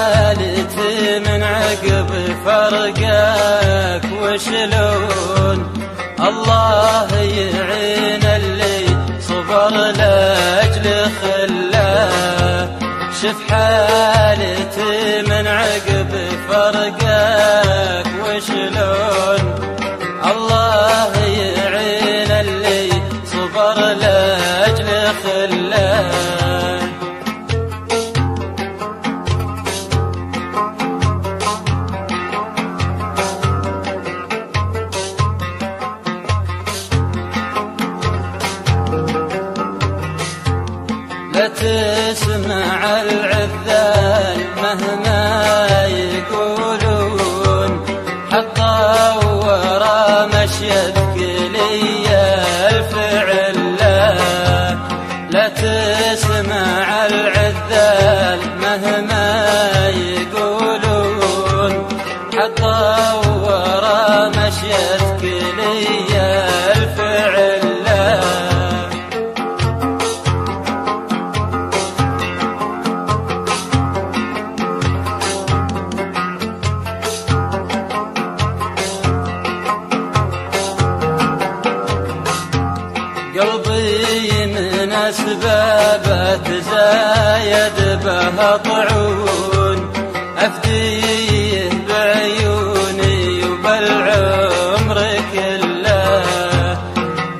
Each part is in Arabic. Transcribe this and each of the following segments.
حالتي من عقب فرقك وشلون الله يعين اللي صبر لاجل خلاه. شف حالتي من عقب فرقك وشلون الله يعين اللي صبر لاجل خلاه. لا تسمع العذال مهما يقولون، حطوا ورا مشيتك لي الفعل لا تسمع العذال مهما يقولون، حطوا ورا مشيتك لي الفعل قلبي من أسبابه تزايد به طعون، أفديه بعيوني وبالعمر كله.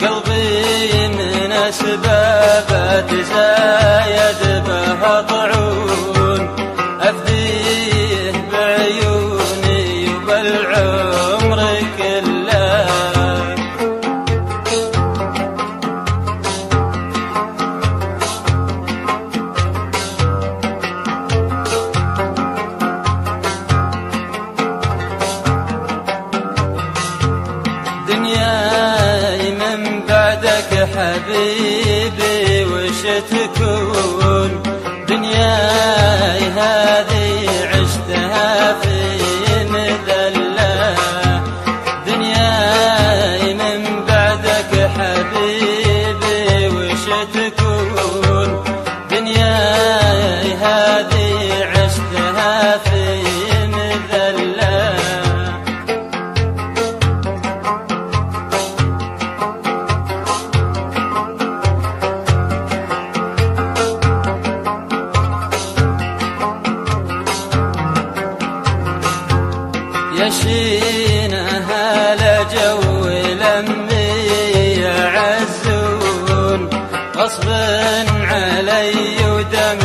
قلبي من أسبابه تزايد به طعون، أفديه بعيوني وبالعمر كله. دنياي من بعدك حبيبي وش تكون، دنياي هذه عشتها في مذلة. دنياي من بعدك حبيبي وش تكون، دنياي هذه عشتها في مذلة. يشينها لجو لمي يعزون، غصب علي ودم